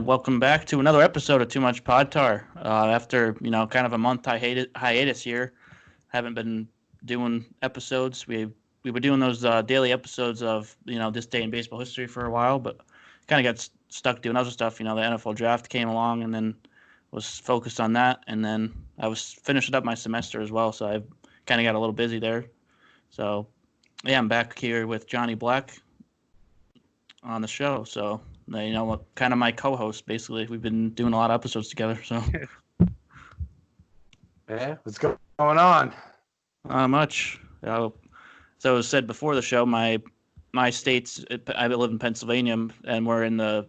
welcome back to another episode of Too Much Podtar. After kind of a month hiatus here, haven't been doing episodes. We were doing those daily episodes of this day in baseball history for a while, but kind of got stuck doing other stuff. The NFL draft came along, and then was focused on that, and then I was finishing up my semester as well, so I kind of got a little busy there. So yeah, I'm back here with Johnnie Black on the show. So kind of my co-host, basically. We've been doing a lot of episodes together. So yeah, what's going on? Not much. So it was said before the show, my state's, I live in Pennsylvania, and we're in the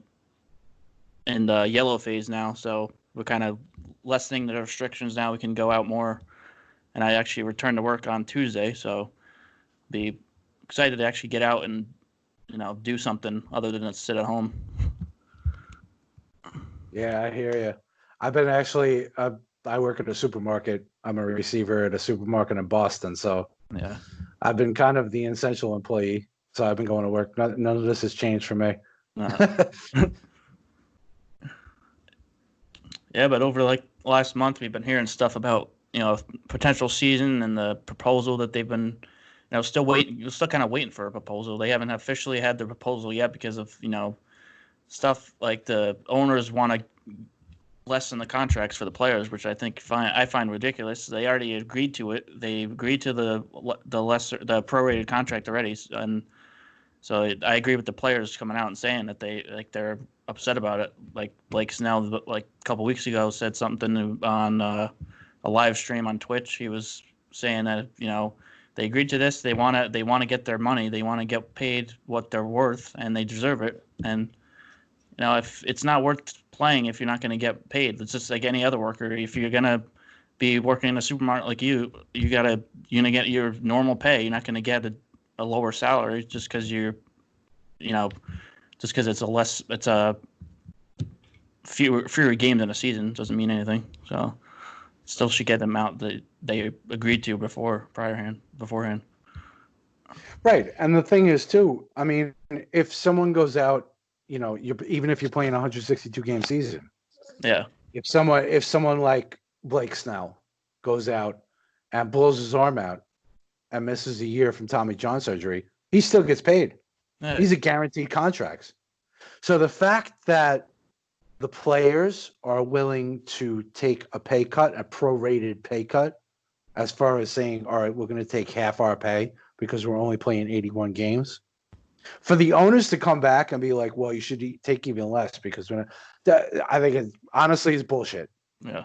yellow phase now. So we're kind of lessening the restrictions now. We can go out more, and I actually returned to work on Tuesday. So be excited to actually get out and do something other than sit at home. Yeah, I hear you. I've been actually, I work at a supermarket. I'm a receiver at a supermarket in Boston. So yeah, I've been kind of the essential employee. So I've been going to work. None of this has changed for me. Yeah, but over last month, we've been hearing stuff about potential season and the proposal that they've been still kind of waiting for a proposal. They haven't officially had the proposal yet because of stuff like the owners want to lessen the contracts for the players, which I find ridiculous. They already agreed to it. They agreed to the prorated contract already, and so I agree with the players coming out and saying that they're upset about it. Like Blake Snell, a couple weeks ago, said something on a live stream on Twitch. He was saying that they agreed to this. They want to get their money. They want to get paid what they're worth, and they deserve it. And if it's not worth playing, if you're not going to get paid, it's just like any other worker. If you're going to be working in a supermarket like you're gonna get your normal pay. You're not going to get a lower salary just because it's a fewer games in a season doesn't mean anything. So still should get the amount that they agreed to beforehand. Right. And the thing is too, I mean, if someone goes out, even if you're playing a 162 game season. Yeah. If someone like Blake Snell goes out and blows his arm out and misses a year from Tommy John surgery, he still gets paid. Yeah. These are guaranteed contracts. So the fact that the players are willing to take a pay cut, a prorated pay cut, as far as saying, all right, we're going to take half our pay because we're only playing 81 games. For the owners to come back and be like, well, you should take even less because I think it honestly is bullshit. Yeah.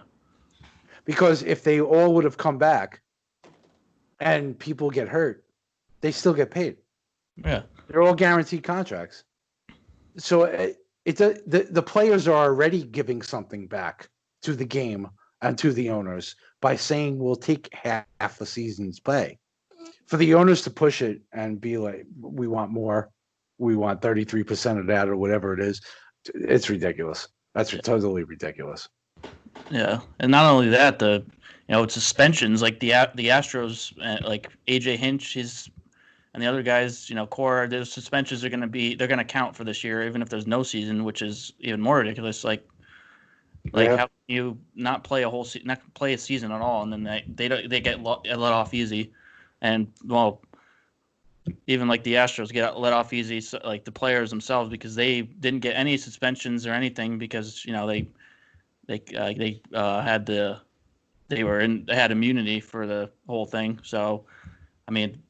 Because if they all would have come back and people get hurt, they still get paid. Yeah. They're all guaranteed contracts. So the players are already giving something back to the game and to the owners by saying we'll take half the season's pay. For the owners to push it and be like, we want more, we want 33% of that or whatever it is, it's ridiculous. That's totally ridiculous. Yeah, and not only that, it's suspensions like the Astros, like AJ Hinch, and the other guys, core. Those suspensions they're going to count for this year, even if there's no season, which is even more ridiculous. Like how can you not play not play a season at all, and then they get let off easy. And, well, even like the Astros get let off easy, so, like the players themselves, because they didn't get any suspensions or anything because they had immunity for the whole thing. So, I mean,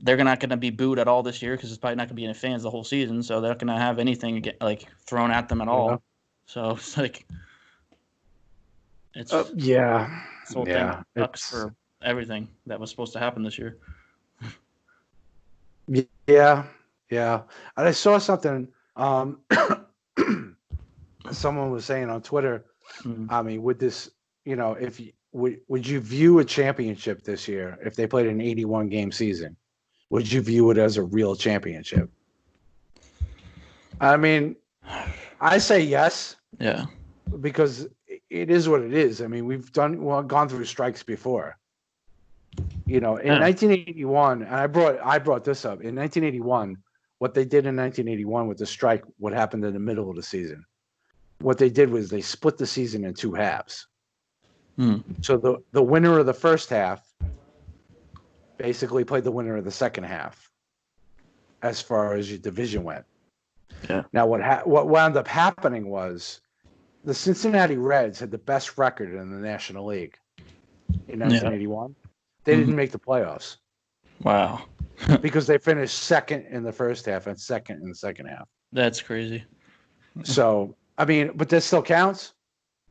they're not going to be booed at all this year because it's probably not going to be any fans the whole season. So they're not going to have anything thrown at them at all. Yeah. So it's like it's yeah, this whole thing sucks for everything that was supposed to happen this year. Yeah. And I saw something. Someone was saying on Twitter. I mean, would this, if would you view a championship this year if they played an 81 game season? Would you view it as a real championship? I mean, I say yes. Yeah. Because it is what it is. I mean, we've gone through strikes before. In 1981, and I brought this up. In 1981, what they did in 1981 with the strike, what happened in the middle of the season. what they did was they split the season in 2 halves. Hmm. So the winner of the first half basically played the winner of the second half as far as your division went. Yeah. Now, what wound up happening was the Cincinnati Reds had the best record in the National League in 1981. They didn't make the playoffs. Wow. Because they finished second in the first half and second in the second half. That's crazy. So, I mean, but that still counts.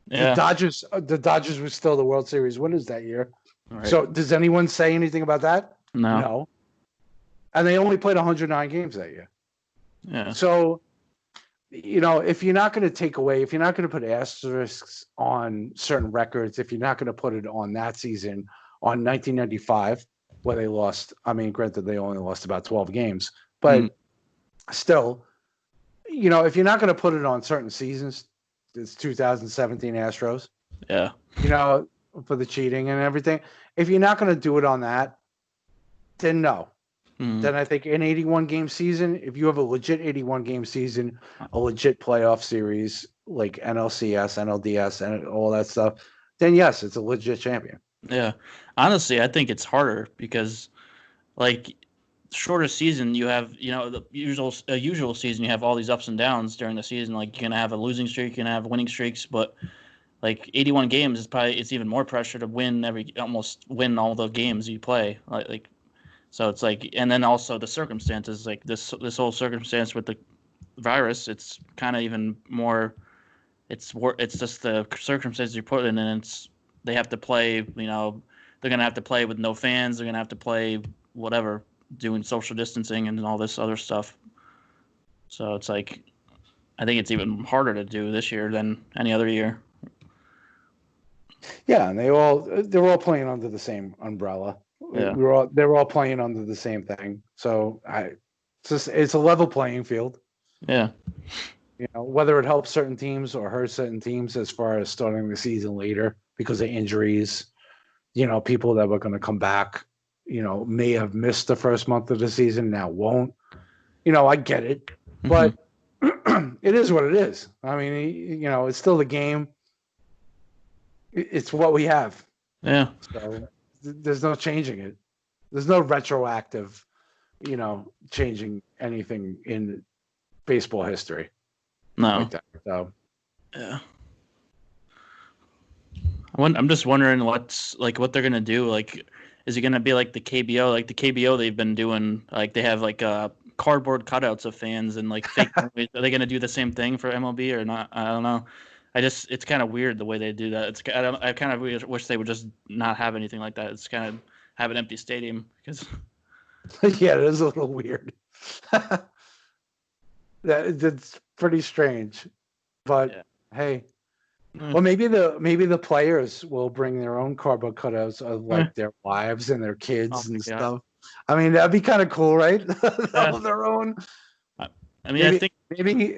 Yeah. The Dodgers were still the World Series winners that year. Right. So, does anyone say anything about that? No. And they only played 109 games that year. Yeah. So, if you're not going to take away, if you're not going to put asterisks on certain records, if you're not going to put it on that season, on 1995, where they lost, I mean, granted, they only lost about 12 games, but still, if you're not going to put it on certain seasons, it's 2017 Astros. Yeah. For the cheating and everything. If you're not going to do it on that, then no. Then I think an 81 game season, if you have a legit 81 game season, a legit playoff series like NLCS, NLDS, and all that stuff, then yes, it's a legit champion. Yeah. Honestly, I think it's harder because, like, shorter season, you have, the usual season, you have all these ups and downs during the season. Like, you're going to have a losing streak, you're going to have winning streaks, but, like, 81 games is it's even more pressure to almost win all the games you play. Like, so it's like, and then also the circumstances, like this whole circumstance with the virus, it's kind of even more, it's just the circumstances you put in, and they have to play, they're going to have to play with no fans. They're going to have to play whatever, doing social distancing and all this other stuff. So it's like, I think it's even harder to do this year than any other year. Yeah, and they're all playing under the same umbrella. Yeah. They're all playing under the same thing. So it's a level playing field. Yeah. Whether it helps certain teams or hurts certain teams as far as starting the season later because of injuries, people that were going to come back, may have missed the first month of the season, now won't. I get it, but it is what it is. I mean, it's still the game. It's what we have. Yeah. So there's no changing it. There's no retroactive, changing anything in baseball history. No. Like that. So. Yeah. I'm just wondering what they're gonna do. Like, is it gonna be like the KBO? Like the KBO, they've been doing, like, they have like cardboard cutouts of fans and like fake. Are they gonna do the same thing for MLB or not? I don't know. It's kind of weird the way they do that. I kind of wish they would just not have anything like that. It's kind of have an empty stadium because. Yeah, it is a little weird. That's pretty strange, but hey, well, maybe the players will bring their own cardboard cutouts of like their wives and their kids and stuff. I mean, that'd be kind of cool, right? Their own. I mean, I think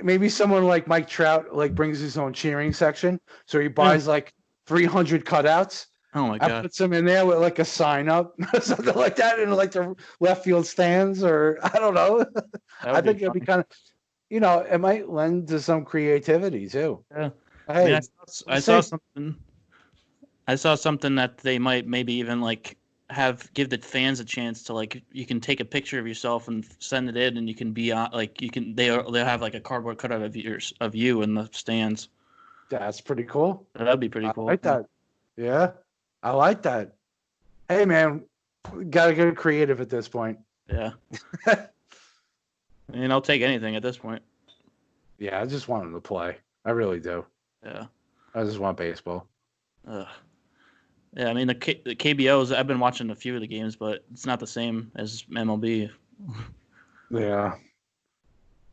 maybe someone like Mike Trout like brings his own cheering section, so he buys like 300 cutouts. Oh my god! And puts them in there with like a sign up, something like that, in like the left field stands, or I don't know. I think it'd be kind of, it might lend to some creativity too. Yeah. Hey, I saw something. I saw something that they might maybe even like give the fans a chance to, like, you can take a picture of yourself and send it in, and you can be on, like, they'll have like a cardboard cutout of you in the stands. That's pretty cool. That'd be pretty cool. I like that. Yeah, I like that. Hey man, gotta get creative at this point. Yeah. And I'll take anything at this point. Yeah, I just want them to play. I really do. Yeah. I just want baseball. Yeah, I mean the KBOs. I've been watching a few of the games, but it's not the same as MLB. Yeah,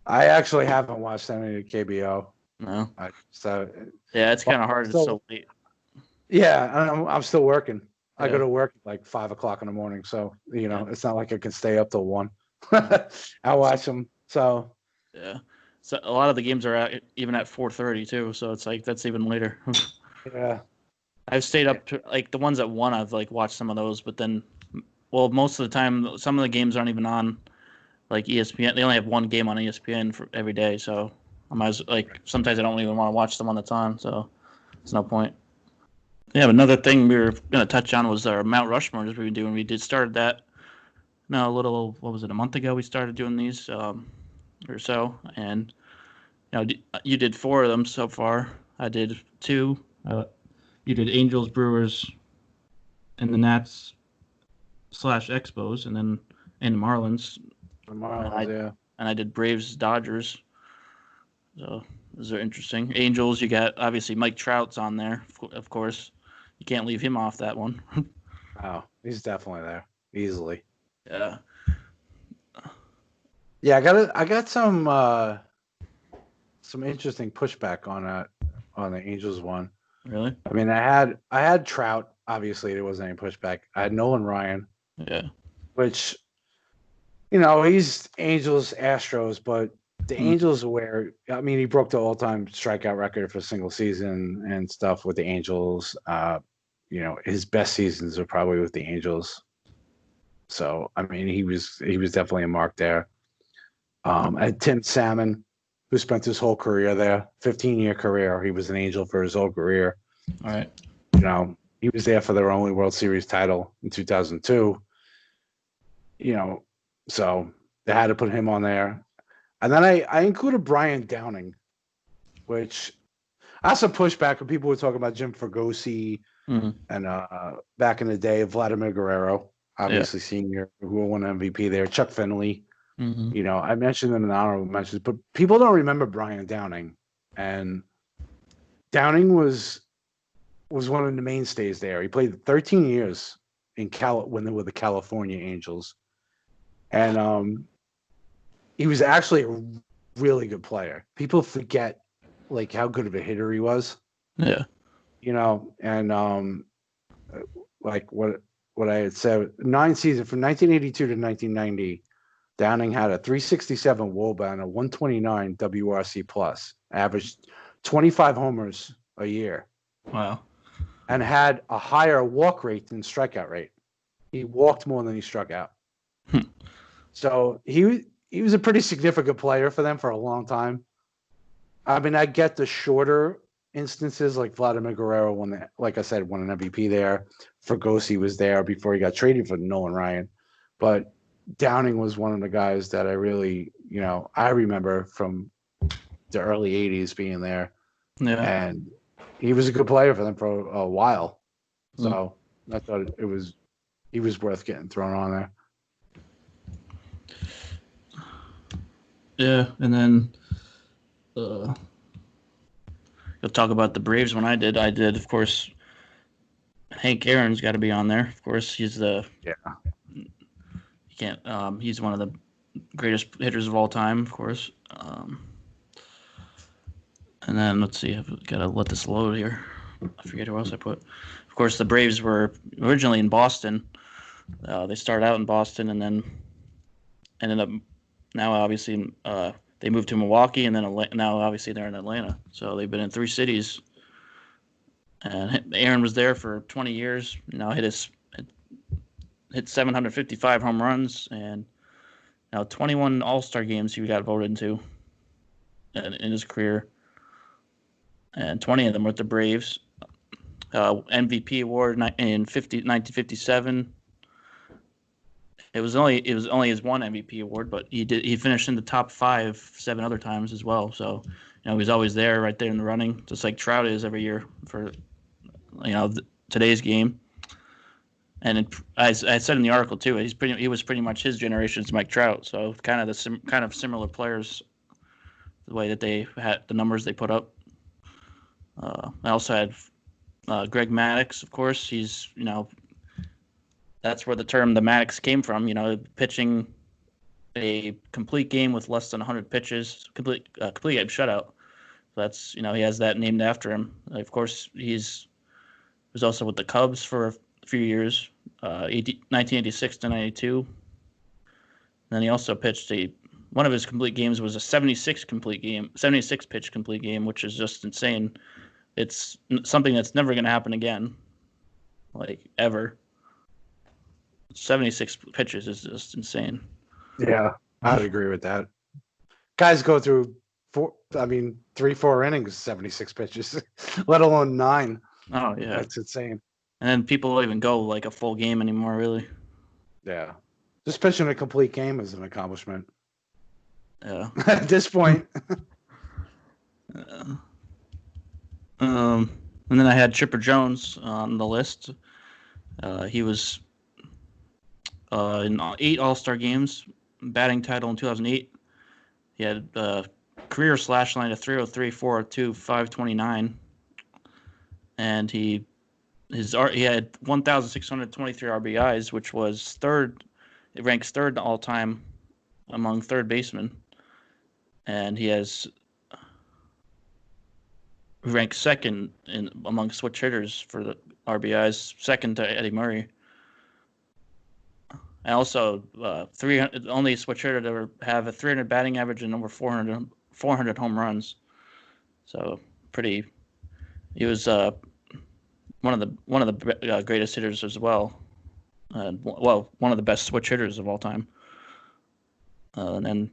I actually haven't watched any of the KBO. No. Yeah, it's kind of hard. It's so late. Yeah, I'm still working. Yeah. I go to work at like 5 o'clock in the morning, so it's not like I can stay up till 1. I watch them. So yeah, so a lot of the games are even at 4:30 too. So it's like that's even later. Yeah. I've stayed up to, like, the ones at 1. I've like watched some of those, but then, well, most of the time, some of the games aren't even on, like, ESPN. They only have one game on ESPN for every day, so I might sometimes I don't even want to watch the one that's on, so there's no point. Yeah, but another thing we were gonna touch on was our Mount Rushmores we've been doing. We started that a a month ago. We started doing these or so, and you did 4 of them so far. I did 2. You did Angels, Brewers, and the Nats / Expos, and Marlins. The Marlins, yeah. And I did Braves, Dodgers. So those are interesting. Angels, you got obviously Mike Trout's on there, of course. You can't leave him off that one. Oh, he's definitely there, easily. Yeah. Yeah, I got some interesting pushback on the Angels one. Really? I mean, I had Trout. Obviously, there wasn't any pushback. I had Nolan Ryan. Yeah. Which, he's Angels, Astros, but the Angels he broke the all-time strikeout record for a single season and stuff with the Angels. His best seasons are probably with the Angels. So, I mean, he was definitely a mark there. I had Tim Salmon, who spent his whole career there, 15-year career. He was an Angel for his whole career. All right. He was there for their only World Series title in 2002. So they had to put him on there. And then I included Brian Downing, which I saw pushback when people were talking about Jim Fregosi and back in the day, Vladimir Guerrero, obviously senior, who won MVP there, Chuck Finley. Mm-hmm. I mentioned them in the honorable mentions, but people don't remember Brian Downing. And Downing was one of the mainstays there. He played 13 years when they were the California Angels. And he was actually a really good player. People forget how good of a hitter he was. Yeah. And what I had said, 9 seasons from 1982 to 1990, Downing had a 367 WOBA and a 129 WRC plus, averaged 25 homers a year. Wow. And had a higher walk rate than strikeout rate. He walked more than he struck out. So he was a pretty significant player for them for a long time. I mean, I get the shorter instances like Vladimir Guerrero like I said, won an MVP there. Fregosi was there before he got traded for Nolan Ryan. But Downing was one of the guys that I really, I remember from the early 80s being there. Yeah. And he was a good player for them for a while. So I thought he was worth getting thrown on there. Yeah, and then you'll talk about the Braves when I did, of course, Hank Aaron's got to be on there. Of course, he's he's one of the greatest hitters of all time, of course. And then let's see, I've got to let this load here. I forget who else I put. Of course, the Braves were originally in Boston. They started out in Boston and then ended up. Now, obviously, they moved to Milwaukee, and then now, obviously, they're in Atlanta. So they've been in 3 cities. And Aaron was there for 20 years. Hit 755 home runs, and now 21 All-Star games he got voted into in his career, and 20 of them were with the Braves. MVP award in 1957. It was only his one MVP award, but he finished in the top 5 7 other times as well. So, he's always there, right there in the running, just like Trout is every year for, today's game. And I said in the article too, he was pretty much his generation's Mike Trout. So kind of similar players, the way that they had the numbers they put up. I also had Greg Maddux, of course. He's that's where the term the Maddox came from, pitching a complete game with less than 100 pitches, complete game shutout. So that's, he has that named after him. Of course, he was also with the Cubs for a few years, 1986 to 92. And then he also pitched one of his complete games was a 76 pitch complete game, which is just insane. It's something that's never going to happen again, ever. 76 pitches is just insane. Yeah, I'd agree with that. Guys go through 3-4 innings, 76 pitches, let alone 9. Oh yeah, That's insane. and then people don't even go like a full game anymore, really. Yeah, just pitching a complete game is an accomplishment. Yeah. At this point. And then I had Chipper Jones on the list. He was in 8 All-Star games, batting title in 2008. He had career slash line of 303, 402, 529, and he had 1,623 RBIs, which was third. It ranks third all time among third basemen, and he ranks second among switch hitters for the RBIs, second to Eddie Murray. And also, 300 only switch hitter to ever have a 300 batting average and over 400 home runs. So pretty. He was one of the greatest hitters as well. One of the best switch hitters of all time. And then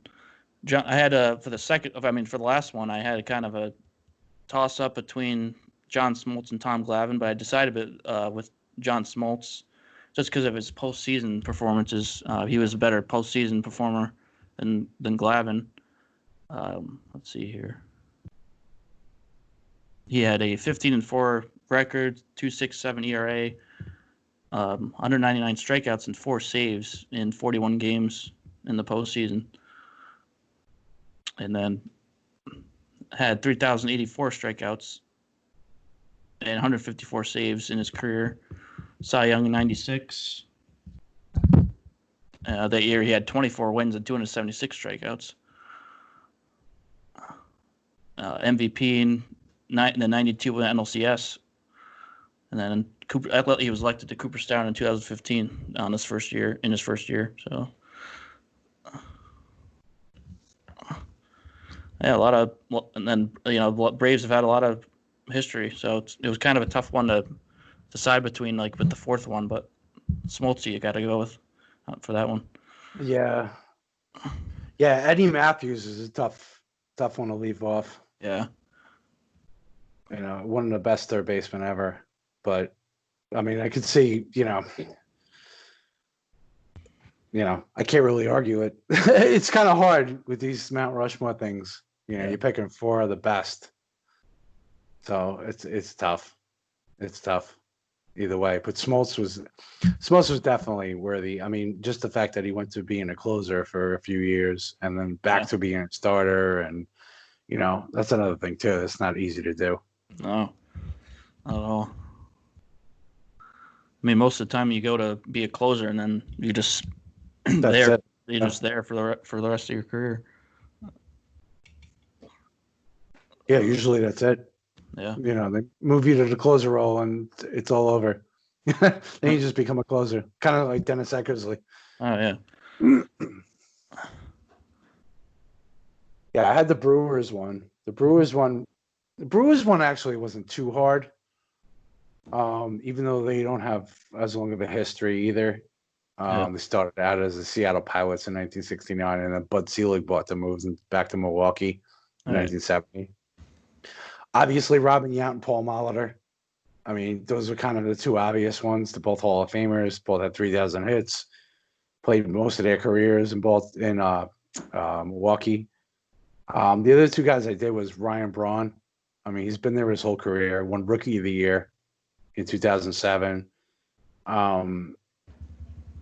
I had for the last one, I had kind of a toss up between John Smoltz and Tom Glavine, but I decided with John Smoltz just because of his postseason performances. He was a better postseason performer than Glavine. Let's see here. He had a 15-4 record, 2.67 ERA, 199 strikeouts and 4 saves in 41 games in the postseason, and then had 3,084 strikeouts and 154 saves in his career. Cy Young in 96. That year he had 24 wins and 276 strikeouts. MVP in the 92 NLCS. And then he was elected to Cooperstown in 2015 in his first year. So yeah, and then Braves have had a lot of history, so it was kind of a tough one to decide between, like with the fourth one, but Smoltz you got to go with for that one. Yeah, Eddie Matthews is a tough one to leave off. Yeah, one of the best third basemen ever. But I mean, I could see, I can't really argue it. It's kind of hard with these Mount Rushmore things. You're picking 4 of the best. So it's tough. It's tough either way. But Smoltz was definitely worthy. I mean, just the fact that he went to being a closer for a few years and then back to being a starter, and that's another thing too. It's not easy to do. No, not at all. I mean, most of the time you go to be a closer and then you just there. You're just there for the rest of your career. Yeah, usually that's it. Yeah. They move you to the closer role and it's all over. Then you just become a closer, kind of like Dennis Eckersley. Oh yeah. Yeah, I had the Brewers one. The Brewers one actually wasn't too hard. Even though they don't have as long of a history either. They started out as the Seattle Pilots in 1969, and then Bud Selig bought the moves back to Milwaukee in 1970. Obviously, Robin Yount and Paul Molitor. I mean, those are kind of the 2 obvious ones. They're both Hall of Famers. Both had 3,000 hits. Played most of their careers in Milwaukee. The other 2 guys I did was Ryan Braun. I mean, he's been there his whole career. Won Rookie of the Year in 2007.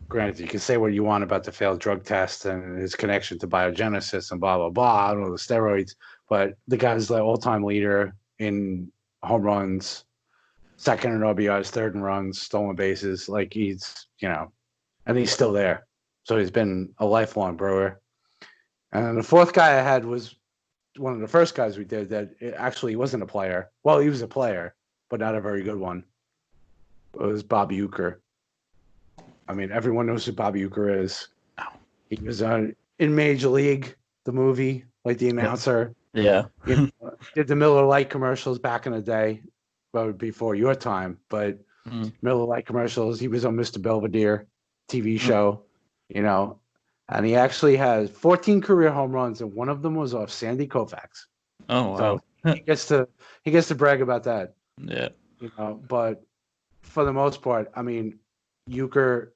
Granted, you can say what you want about the failed drug test and his connection to biogenesis and blah, blah, blah. I don't know the steroids, but the guy's the all-time leader in home runs, second in RBIs, third in runs, stolen bases. Like he's, and he's still there. So he's been a lifelong Brewer. And then the 4th guy I had was one of the first guys we did that actually wasn't a player. Well, he was a player, but not a very good one. It was Bob Uecker. I mean, everyone knows who Bob Uecker is. He was in Major League, the movie, like the announcer. Yeah. Did the Miller Lite commercials back in the day, well, before your time. But Miller Lite commercials, he was on Mr. Belvedere TV show, And he actually has 14 career home runs, and one of them was off Sandy Koufax. Oh wow. So he gets to brag about that. Yeah. But for the most part, I mean, Euchre,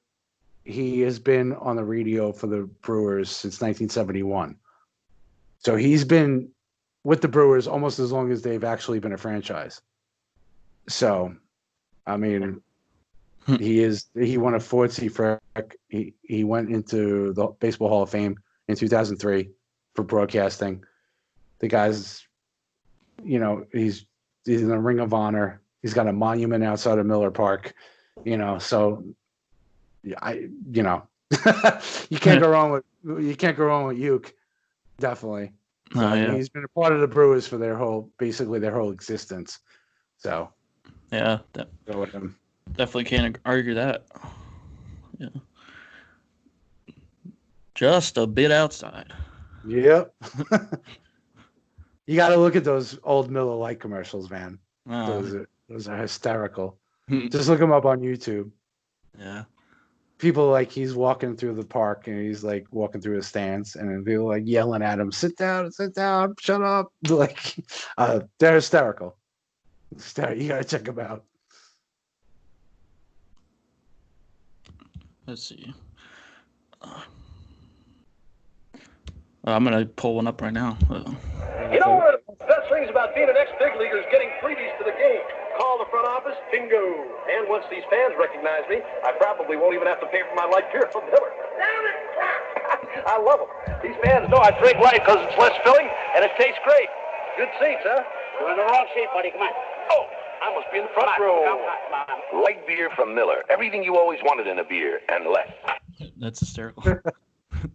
he has been on the radio for the Brewers since 1971. So he's been with the Brewers almost as long as they've actually been a franchise. So, I mean, he won a Ford Frick. He went into the Baseball Hall of Fame in 2003 for broadcasting. The guy's, he's in the Ring of Honor. He's got a monument outside of Miller Park. So you can't go wrong with Uke. Definitely. So, I mean, he's been a part of the Brewers for their whole existence. So yeah, go with him. Definitely can't argue that. Yeah. Just a bit outside. Yep. You got to look at those old Miller Lite commercials, man. Those are hysterical. Just look them up on YouTube. Yeah. People like he's walking through the park and he's like walking through the stands and people like yelling at him, sit down, shut up. Like, they're hysterical. You got to check them out. Let's see. I'm going to pull one up right now. You know, one of the best things about being an ex-big leaguer is getting freebies to the game. Call the front office, bingo. And once these fans recognize me, I probably won't even have to pay for my light beer from Miller. I love them. These fans know I drink light because it's less filling and it tastes great. Good seats, huh? You're in the wrong seat, buddy. Come on. Oh, I must be in the front row. Come on. Light beer from Miller. Everything you always wanted in a beer and less. That's hysterical.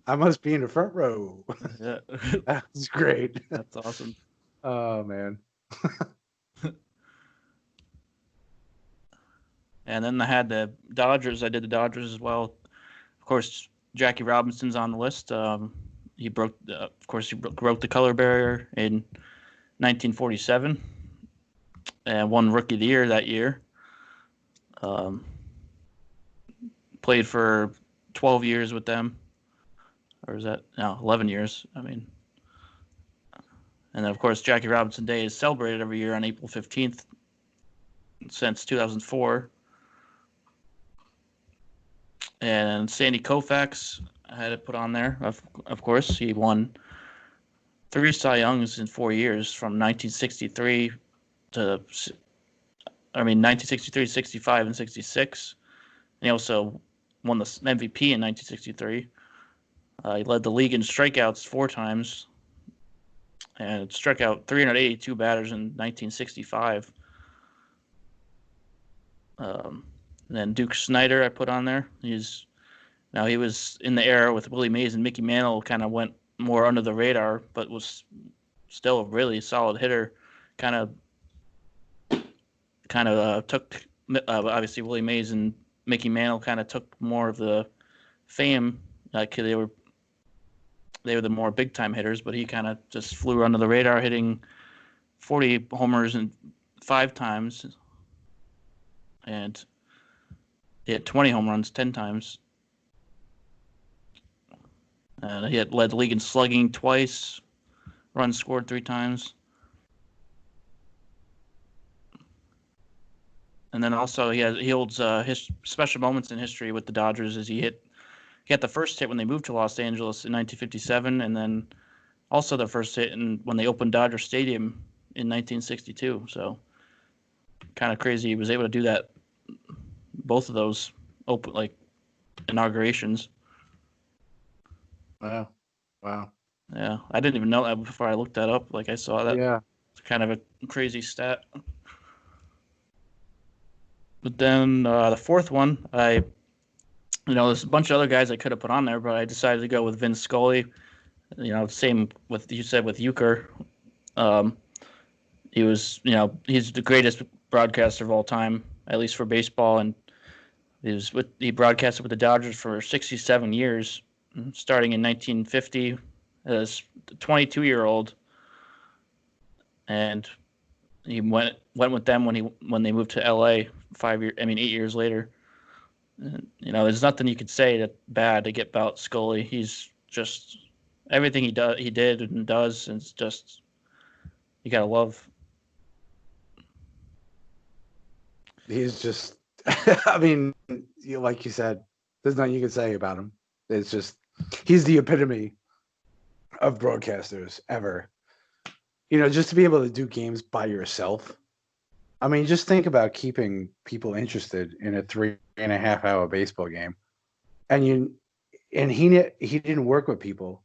I must be in the front row. Yeah. That's great. That's awesome. Oh, man. And then I had the Dodgers. I did the Dodgers as well. Of course, Jackie Robinson's on the list. He broke the color barrier in 1947 and won Rookie of the Year that year. Played for 12 years with them. Or is that 11 years? I mean, and then of course Jackie Robinson Day is celebrated every year on April 15th since 2004. And Sandy Koufax, I had to put on there. Of course, he won 3 Cy Youngs in 4 years from 1963 to 65, and 66. And he also won the MVP in 1963. He led the league in strikeouts 4 times and struck out 382 batters in 1965. And then Duke Snider I put on there. He was in the era with Willie Mays and Mickey Mantle, kind of went more under the radar, but was still a really solid hitter. Kind of took obviously Willie Mays and Mickey Mantle kind of took more of the fame. Like they were the more big time hitters, but he kind of just flew under the radar, hitting 40 homers and 5 times, and he had 20 home runs 10 times. And he had led the league in slugging twice, runs scored 3 times. And then also he holds his special moments in history with the Dodgers as he got the first hit when they moved to Los Angeles in 1957, and then also the first hit when they opened Dodger Stadium in 1962. So kind of crazy he was able to do that, both of those inaugurations. Wow. Yeah, I didn't even know that before I looked that up. Like I saw that. Yeah. It's kind of a crazy stat. But then the fourth one, there's a bunch of other guys I could have put on there, but I decided to go with Vin Scully. Same with you said with Euchre. He was, he's the greatest broadcaster of all time, at least for baseball, and he broadcasted with the Dodgers for 67 years, starting in 1950 as a 22-year-old, and he went with them when they moved to LA 8 years later. And, there's nothing you could say that bad to get about Scully. He's just everything he did and does, and it's just you gotta love. He's just, I mean, like you said, there's nothing you can say about him. It's just, he's the epitome of broadcasters ever. Just to be able to do games by yourself. I mean, just think about keeping people interested in a 3.5 hour baseball game. And he didn't work with people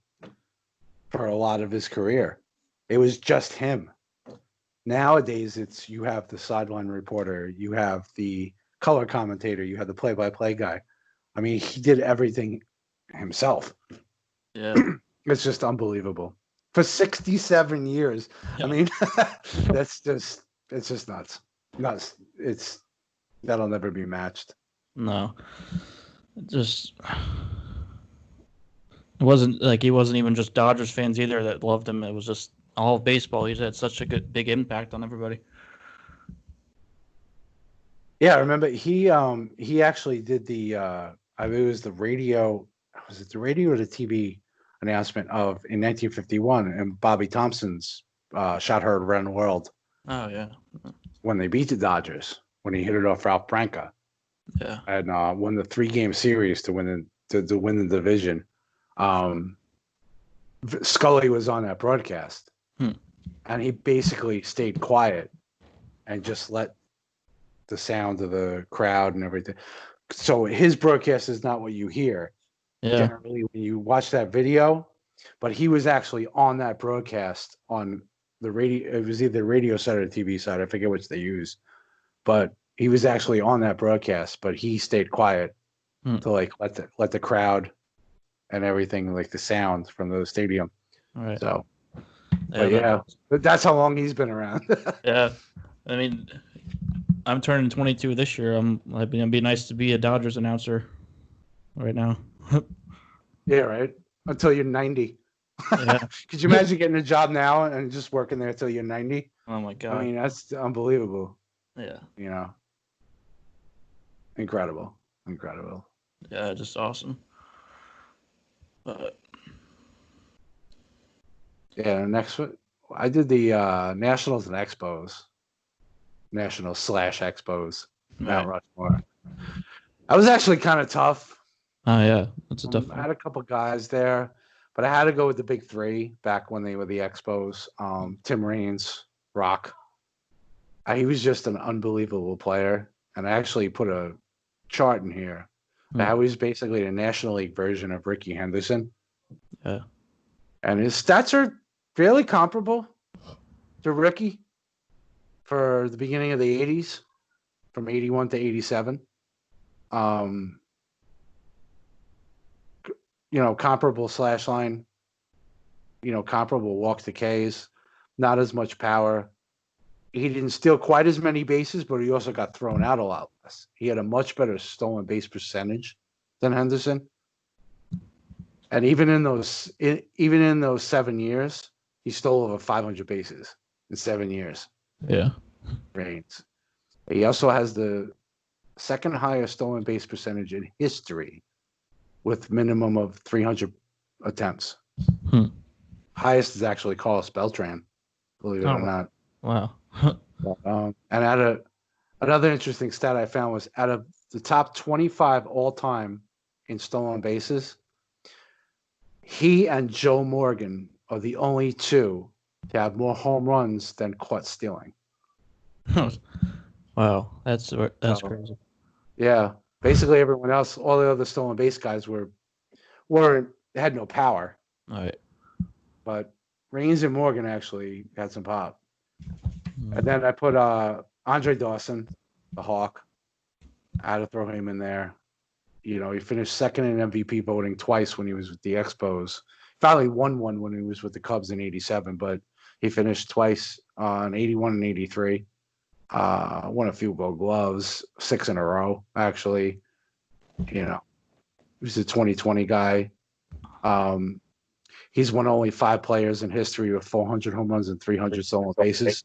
for a lot of his career. It was just him. Nowadays, you have the sideline reporter, you have the color commentator, you have the play-by-play guy. I mean, he did everything himself. Yeah. It's just unbelievable. For 67 years. Yeah. I mean, it's just nuts. That'll never be matched. No. It wasn't like he wasn't even just Dodgers fans either that loved him. It was just all of baseball. He's had such a big impact on everybody. Yeah, I remember he actually did the it was the radio. Was it the radio or the TV announcement in 1951 and Bobby Thompson's shot heard around the world. Oh yeah. When they beat the Dodgers, when he hit it off Ralph Branca. Yeah. And won the 3-game series to win the division. Scully was on that broadcast. And he basically stayed quiet and just let the sound of the crowd and everything. So his broadcast is not what you hear. Yeah. Generally, when you watch that video, but he was actually on that broadcast on the radio. It was either the radio side or the TV side. I forget which they use, but he was actually on that broadcast. But he stayed quiet to let the crowd and everything, like the sound from the stadium. All right. So, but that's how long he's been around. Yeah, I mean, I'm turning 22 this year. It'd be nice to be a Dodgers announcer right now. Yeah, right. Until you're 90. Yeah. Could you imagine getting a job now and just working there until you're 90? Oh my God. I mean, that's unbelievable. Yeah. Incredible. Yeah, just awesome. Yeah, next one. I did the Nationals and Expos. Nationals/Expos. Mount Rushmore. I was actually kind of tough. Oh yeah, that's a tough one. I had a couple guys there, but I had to go with the big three back when they were the Expos. Tim Raines, Rock. He was just an unbelievable player, and I actually put a chart in here. That was basically the National League version of Ricky Henderson. Yeah. And his stats are fairly comparable to Ricky for the beginning of the 80s, from 81 to 87. Comparable slash line, comparable walks to Ks, not as much power. He didn't steal quite as many bases, but he also got thrown out a lot less. He had a much better stolen base percentage than Henderson. And even in those 7 years, he stole over 500 bases in 7 years. Yeah. Raines. He also has the second highest stolen base percentage in history, with minimum of 300 attempts. Highest is actually Carlos Beltran, believe it or not. Wow. And another interesting stat I found was out of the top 25 all time in stolen bases, he and Joe Morgan are the only two to have more home runs than caught stealing. Wow, that's crazy. Yeah, basically everyone else, all the other stolen base guys had no power. All right. But Raines and Morgan actually had some pop. And then I put Andre Dawson, the Hawk. I had to throw him in there. He finished second in MVP voting twice when he was with the Expos. Finally won one when he was with the Cubs in 87, but he finished twice in 81 and 83. Won a few Gold Gloves, 6 in a row, actually. He was a 2020 guy. He's one of only 5 players in history with 400 home runs and 300 stolen bases.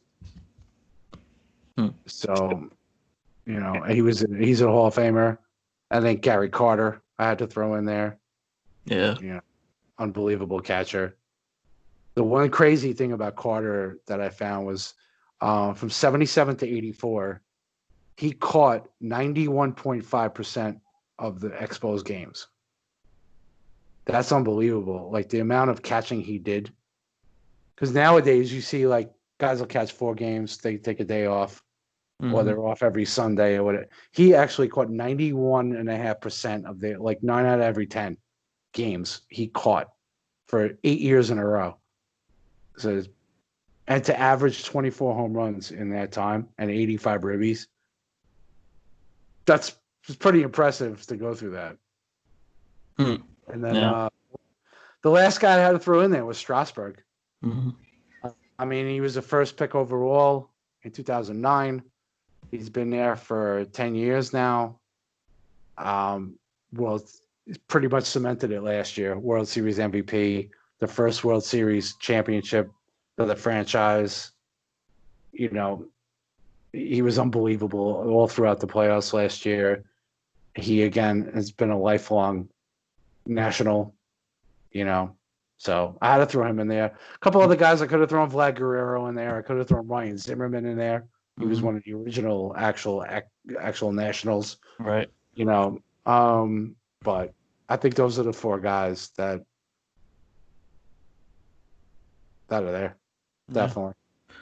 So, he's a Hall of Famer. And then Gary Carter, I had to throw in there. Yeah. You know, unbelievable catcher. The one crazy thing about Carter that I found was from 77 to 84, he caught 91.5% of the Expos games. That's unbelievable. Like the amount of catching he did. Because nowadays you see like guys will catch 4 games, they take a day off, or they're off every Sunday or whatever. He actually caught 91.5% of the 9 out of every 10 games he caught for 8 years in a row. So, and to average 24 home runs in that time and 85 ribbies, that's pretty impressive to go through that. Hmm. And then the last guy I had to throw in there was Strasburg. Mm-hmm. I mean, he was the first pick overall in 2009. He's been there for 10 years now. Well, pretty much cemented it last year. World Series MVP, the first World Series championship for the franchise. You know, he was unbelievable all throughout the playoffs last year. He, again, has been a lifelong national, So I had to throw him in there. A couple other guys, I could have thrown Vlad Guerrero in there. I could have thrown Ryan Zimmerman in there. He was one of the original actual nationals. Right. But I think those are the 4 guys that are there. Definitely. I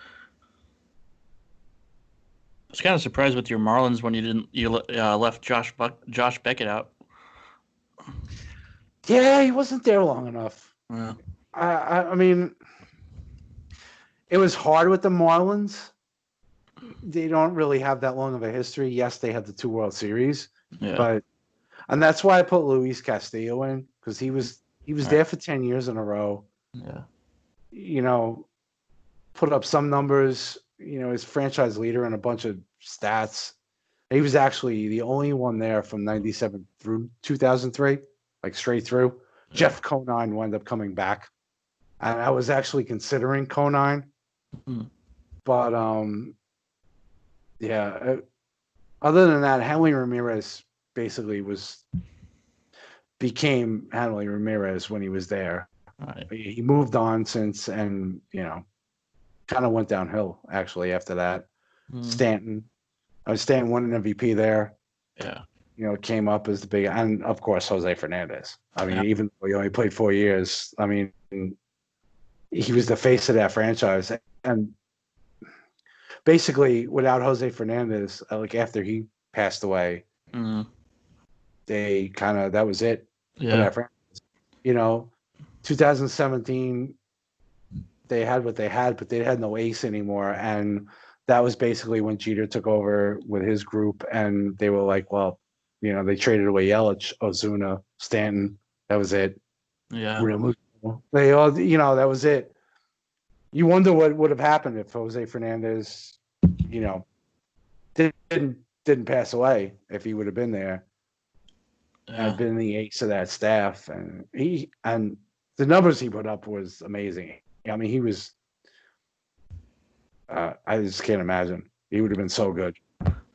was kind of surprised with your Marlins when you left Josh Beckett out. Yeah, he wasn't there long enough. Yeah. I mean, it was hard with the Marlins. They don't really have that long of a history. Yes, they had the 2 World Series, and that's why I put Luis Castillo in, because he was there for 10 years in a row. Yeah. Put up some numbers. His franchise leader and a bunch of stats. He was actually the only one there from 97 through 2003, like straight through. Yeah. Jeff Conine wound up coming back, and I was actually considering Conine, but other than that, Hanley Ramirez basically became Hanley Ramirez when he was there. Right. He moved on since, and kind of went downhill actually after that. Stanton won an MVP there. Yeah. Came up as the big, and of course Jose Fernandez. I mean, even though he only played 4 years, I mean, he was the face of that franchise. And basically, without Jose Fernandez, after he passed away, that was it. Yeah. For that franchise. 2017, they had what they had, but they had no ace anymore. And that was basically when Jeter took over with his group, and they were like, well, they traded away Yelich, Ozuna, Stanton. That was it. Yeah. They all, that was it. You wonder what would have happened if Jose Fernandez, didn't pass away, if he would have been there. Yeah. Had been the ace of that staff, and the numbers he put up was amazing. I mean, he was. I just can't imagine. He would have been so good.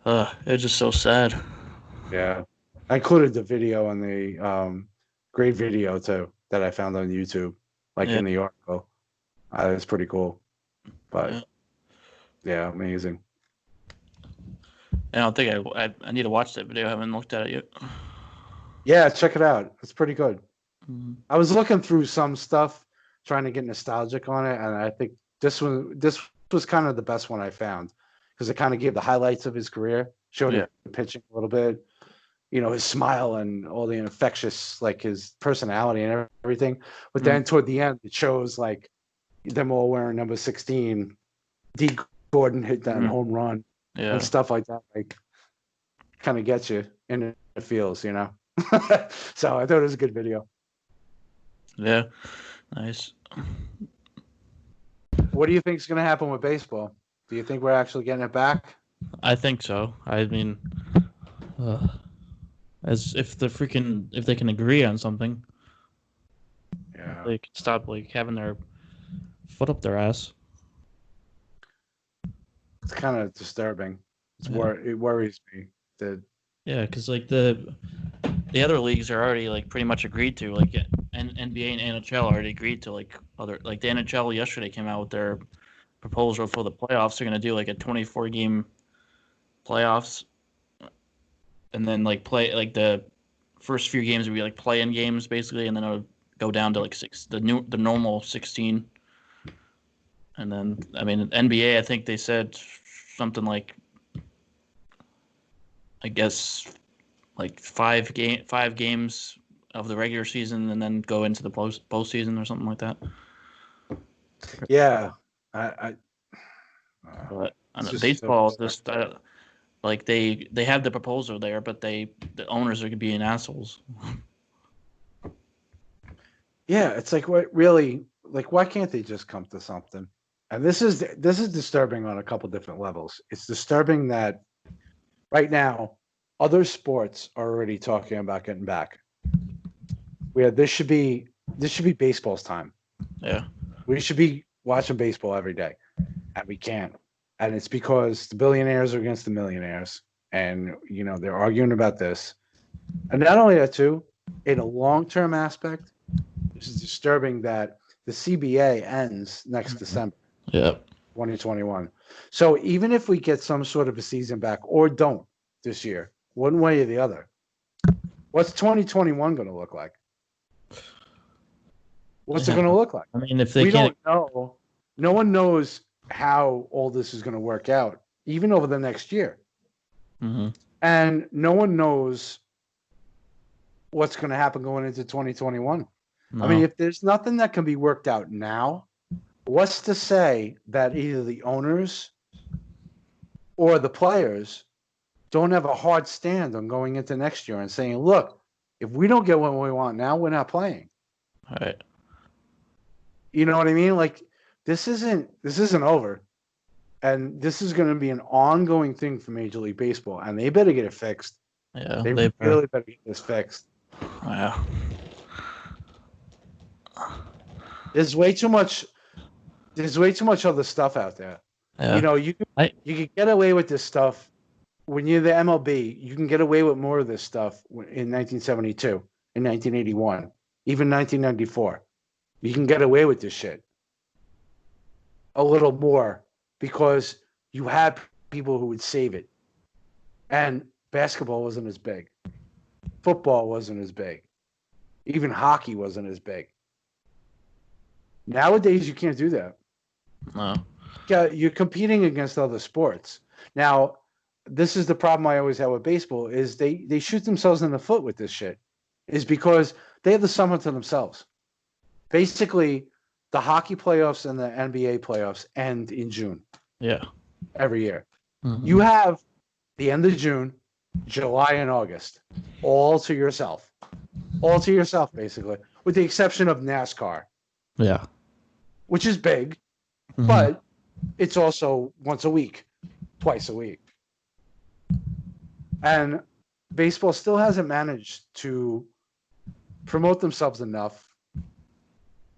It's just so sad. Yeah, I included the video on the great video too that I found on YouTube, in the article. It's pretty cool, but yeah, amazing. I don't think I need to watch that video. I haven't looked at it yet. Yeah, check it out. It's pretty good. Mm-hmm. I was looking through some stuff, trying to get nostalgic on it, and I think this was kind of the best one I found, because it kind of gave the highlights of his career, showed him pitching a little bit, his smile and all the infectious, his personality and everything. But then toward the end, it shows them all wearing number 16. D. Gordon hit that home run and stuff like that. Kind of gets you in the feels, So I thought it was a good video. Yeah, nice. What do you think is going to happen with baseball? Do you think we're actually getting it back? I think so. I mean, as if they can agree on something, they can stop having their foot up their ass. It's kind of disturbing. It worries me that Yeah, because like the other leagues are already like pretty much agreed to, like NBA and NHL already agreed to like other, like the NHL yesterday came out with their proposal for the playoffs. They're gonna do like a 24 game playoffs, and then like play like the first few games would be like play-in games basically, and then it would go down to like the normal 16. And then I mean NBA, I think they said something like, I guess like five games of the regular season, and then go into the postseason or something like that. Yeah, But just baseball, so just like they have the proposal there, but the owners are being assholes. yeah, it's like what really like why can't they just come to something? And this is disturbing on a couple different levels. It's disturbing that right now other sports are already talking about getting back. Where this should be baseball's time. Yeah. We should be watching baseball every day, and we can't. And it's because the billionaires are against the millionaires, and they're arguing about this. And not only that, too, in a long-term aspect, this is disturbing that the CBA ends next December. Yeah. 2021. So even if we get some sort of a season back or don't this year, one way or the other, what's 2021 going to look like? What's it going to look like? I mean, if they we can't, don't know. No one knows how all this is going to work out, even over the next year. Mm-hmm. And no one knows what's going to happen going into 2021. No. I mean, if there's nothing that can be worked out now, what's to say that either the owners or the players don't have a hard stand on going into next year and saying, look, if we don't get what we want now, we're not playing. All right. You know what I mean? Like this isn't over. And this is going to be an ongoing thing for Major League Baseball, and they better get it fixed. Yeah, they really better get this fixed. Yeah. There's way too much other stuff out there. Yeah. You can get away with this stuff when you're the MLB. You can get away with more of this stuff in 1972, in 1981, even 1994. You can get away with this shit a little more because you had people who would save it. And basketball wasn't as big. Football wasn't as big. Even hockey wasn't as big. Nowadays, you can't do that. No. Yeah, you're competing against other sports. Now, this is the problem I always have with baseball is they shoot themselves in the foot with this shit. Is because they have the summer to themselves. Basically, the hockey playoffs and the NBA playoffs end in June. Yeah. Every year. Mm-hmm. You have the end of June, July, and August all to yourself. All to yourself, basically, with the exception of NASCAR. Yeah. Which is big, mm-hmm. but it's also once a week, twice a week. And baseball still hasn't managed to promote themselves enough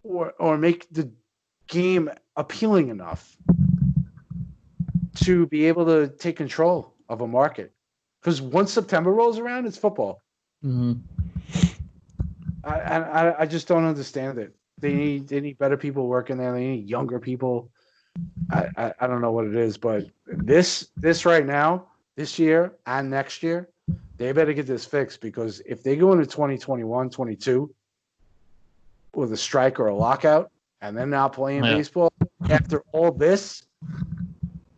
or make the game appealing enough to be able to take control of a market. Because once September rolls around, it's football. Mm-hmm. I just don't understand it. They need better people working there. They need younger people. I don't know what it is, but this right now, this year and next year, they better get this fixed because if they go into 2021, 22 with a strike or a lockout and then not playing baseball after all this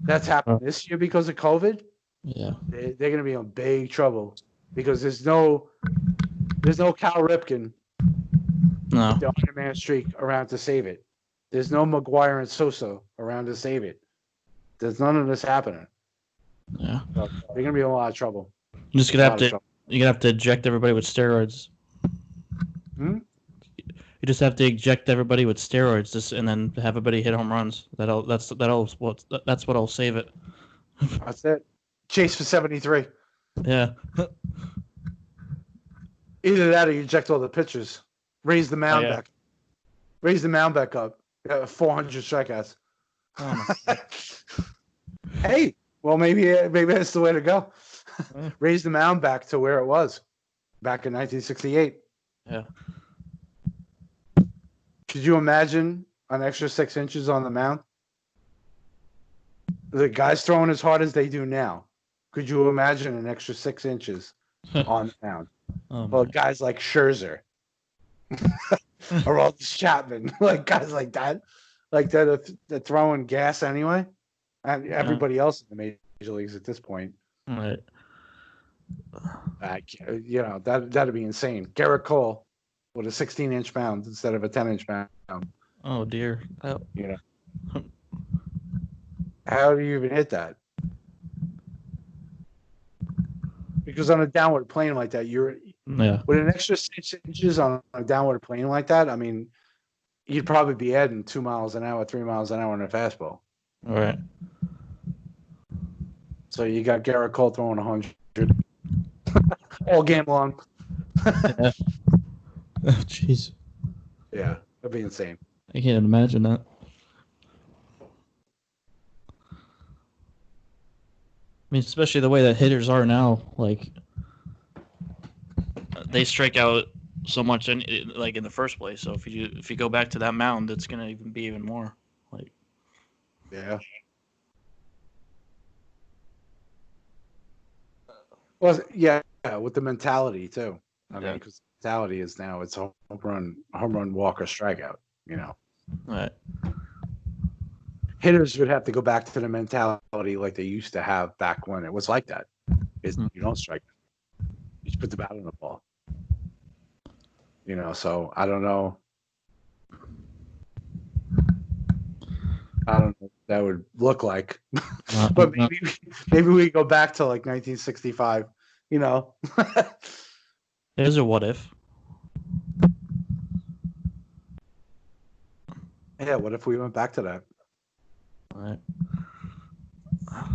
that's happened this year because of COVID, they're going to be in big trouble because there's no Cal Ripken, the Iron Man streak around to save it. There's no McGuire and Sosa around to save it. There's none of this happening. Yeah, so they're going to be in a lot of trouble. You're gonna have to eject everybody with steroids. Hmm? You just have to eject everybody with steroids, and then have everybody hit home runs. That's what'll save it. That's it. Chase for 73. Yeah. Either that or you eject all the pitchers. Raise the mound back. Raise the mound back up. 400 strikeouts. Oh hey, Well, maybe that's the way to go. Yeah. Raise the mound back to where it was back in 1968. Yeah. Could you imagine an extra 6 inches on the mound? The guys throwing as hard as they do now. Could you imagine an extra 6 inches on the mound? Well, guys like Scherzer or Aroldis Chapman, like guys like that are throwing gas anyway, and everybody else in the major leagues at this point. Right. That'd be insane. Garrett Cole with a 16-inch mound instead of a 10-inch mound. Oh dear. Oh. How do you even hit that? Because on a downward plane like that, with an extra 6 inches on a downward plane like that, I mean, you'd probably be adding 2 miles an hour, 3 miles an hour in a fastball. All right. So you got Garrett Cole throwing 100 all game long. Yeah. Oh, jeez. Yeah, that'd be insane. I can't imagine that. I mean, especially the way that hitters are now, like they strike out so much in the first place. So if you go back to that mound, it's gonna be even more. Like, yeah. Well, yeah, with the mentality too. I mean, because mentality is now it's home run, walk, or strikeout. Right. Hitters would have to go back to the mentality like they used to have back when it was like that. You don't strike. You just put the bat on the ball. So I don't know. I don't know what that would look like. But maybe we go back to like 1965, There's a what if. Yeah, what if we went back to that? All right.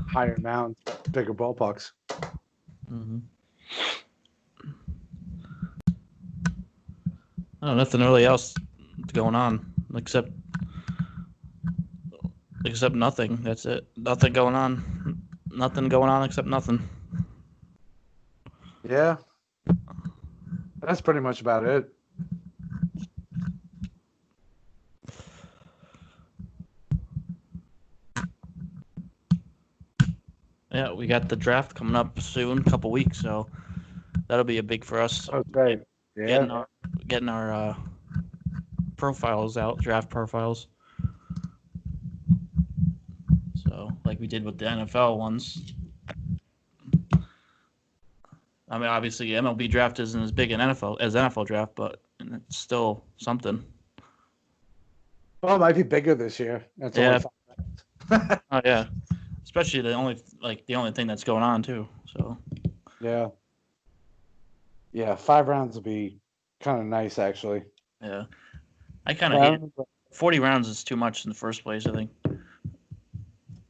Higher mound, bigger ballparks. Mm-hmm. Oh, nothing really else going on except nothing. That's it. Nothing going on. Nothing going on except nothing. Yeah. That's pretty much about it. Yeah, we got the draft coming up soon, a couple weeks, so that'll be a big for us. Oh, great. Yeah. Getting our profiles out, draft profiles. So, like we did with the NFL ones. I mean, obviously, MLB draft isn't as big as NFL draft, but it's still something. Well, it might be bigger this year. That's all. Oh yeah, especially the only thing that's going on too. So. Yeah. Yeah, 5 rounds would be kind of nice, actually. Yeah, I kind of hate it. 40 rounds is too much in the first place, I think.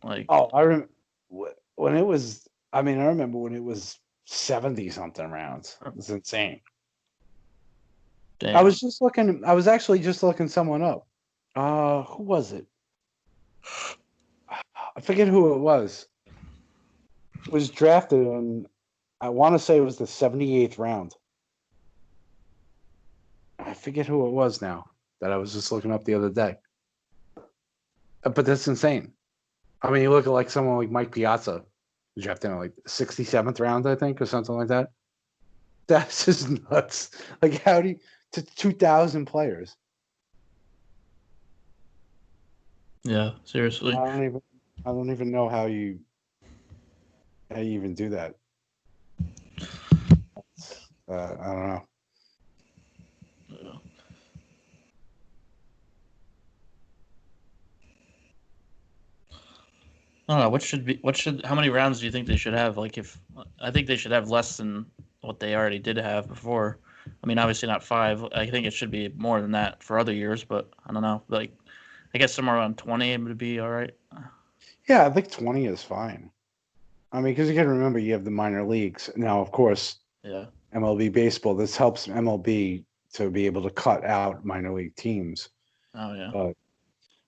I remember when it was. I mean, I remember when it was 70-something rounds. It was insane. Damn. I was actually just looking someone up. Who was it? I forget who it was. It was drafted in, I want to say it was the 78th round. I forget who it was now that I was just looking up the other day. But that's insane. I mean, you look at like someone like Mike Piazza, who drafted in like 67th round, I think, or something like that. That's just nuts. Like, how do you, to 2,000 players? Yeah, seriously. I don't even know how you even do that. I don't know. I don't know. How many rounds do you think they should have? I think they should have less than what they already did have before. I mean, obviously not 5. I think it should be more than that for other years, but I don't know. Like, I guess somewhere around 20 would be all right. Yeah, I think 20 is fine. I mean, because you got to remember you have the minor leagues. Now, of course, MLB baseball, this helps MLB to be able to cut out minor league teams. Oh, yeah. But,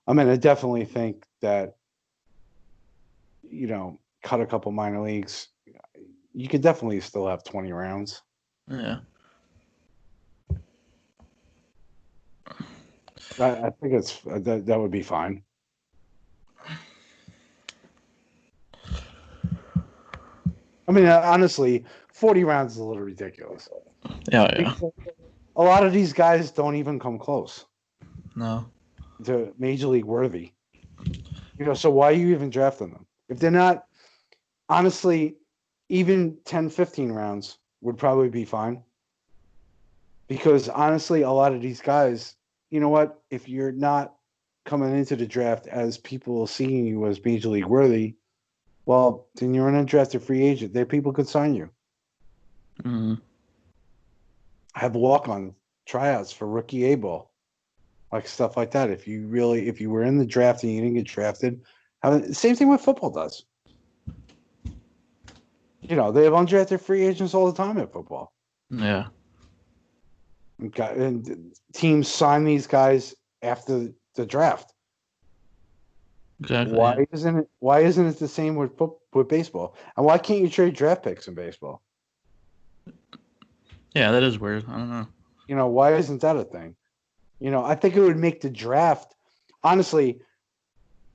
I mean, I definitely think that, cut a couple minor leagues, you could definitely still have 20 rounds. Yeah. I think it's that would be fine. I mean, honestly, 40 rounds is a little ridiculous. Yeah. Because a lot of these guys don't even come close No. to major league worthy. So why are you even drafting them? If they're not, honestly, even 10, 15 rounds would probably be fine. Because honestly, a lot of these guys, you know what? If you're not coming into the draft as people seeing you as major league worthy, well, then you're an undrafted free agent. There, people could sign you. Mm-hmm. Have walk-on tryouts for rookie A-ball, like stuff like that. If you were in the draft and you didn't get drafted, same thing what football does. They have undrafted free agents all the time in football. Yeah. And teams sign these guys after the draft. Exactly. Why isn't it the same with baseball? And why can't you trade draft picks in baseball? Yeah, that is weird. I don't know. Why isn't that a thing? I think it would make the draft, honestly,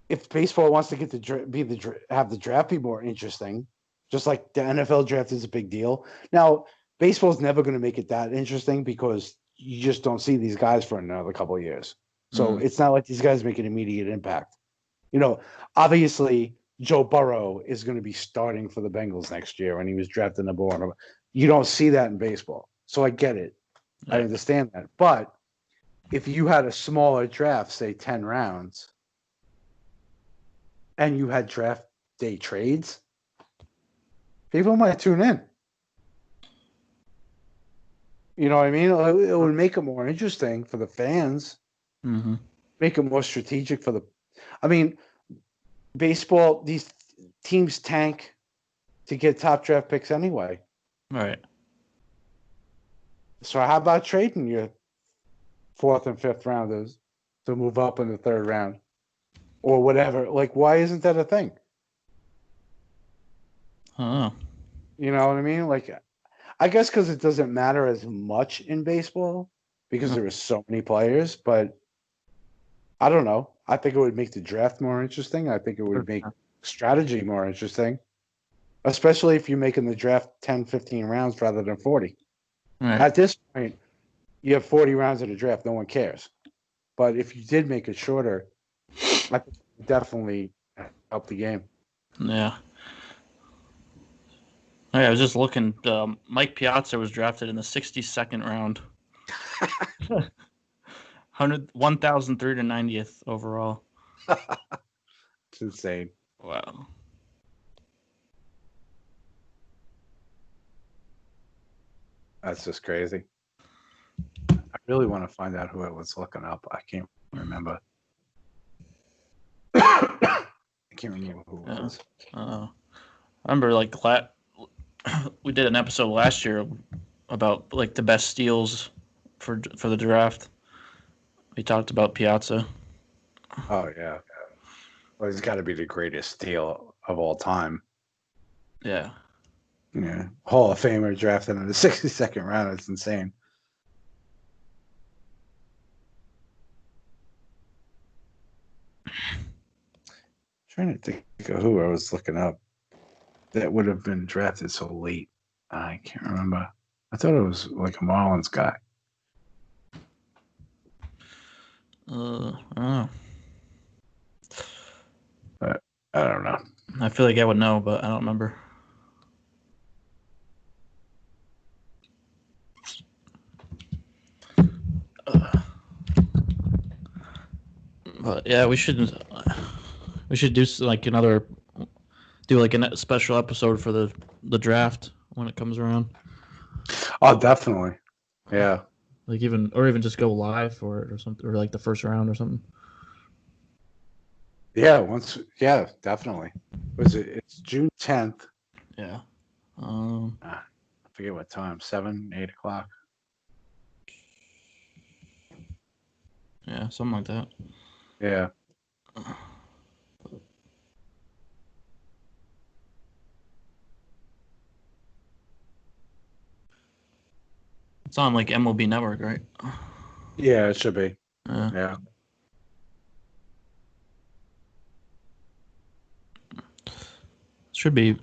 if baseball wants to get have the draft be more interesting, just like the NFL draft is a big deal. Now, baseball's never going to make it that interesting because you just don't see these guys for another couple of years. So it's not like these guys make an immediate impact. Obviously Joe Burrow is going to be starting for the Bengals next year, and he was drafted number 1. You don't see that in baseball, so I get it. I understand that, but if you had a smaller draft, say 10 rounds, and you had draft day trades, people might tune in. You know what I mean? It would make it more interesting for the fans. Mm-hmm. Make it more strategic for baseball, these teams tank to get top draft picks anyway. Right. So how about trading your 4th and 5th rounders to move up in the 3rd round or whatever? Like, why isn't that a thing? Oh. You know what I mean? Like, I guess because it doesn't matter as much in baseball because there are so many players, but I don't know. I think it would make the draft more interesting. I think it would make strategy more interesting, especially if you're making the draft 10, 15 rounds rather than 40. Right. At this point, you have 40 rounds in the draft. No one cares. But if you did make it shorter, I think it would definitely help the game. Yeah. I was just looking. Mike Piazza was drafted in the 62nd round. 1,390th overall. It's insane. Wow. That's just crazy. I really want to find out who I was looking up. I can't remember. I can't remember who it was. I remember we did an episode last year about like the best steals for the draft. We talked about Piazza. Oh yeah. Well, he's got to be the greatest steal of all time. Yeah. Yeah. Hall of Famer drafted in the 62nd round. It's insane. Trying to think of who I was looking up that would have been drafted so late. I can't remember. I thought it was like a Marlins guy. I don't know. But I don't know. I feel like I would know, but I don't remember. But yeah, we should do like a special episode for the draft when it comes around. Oh, definitely. Yeah. Like even just go live for it or something, or like the first round or something. Yeah, definitely. It's June 10th. Yeah. I forget what time. 7, 8 o'clock. Yeah, something like that. Yeah. It's on like MLB Network, right? Yeah, it should be. Yeah. Yeah. Should be.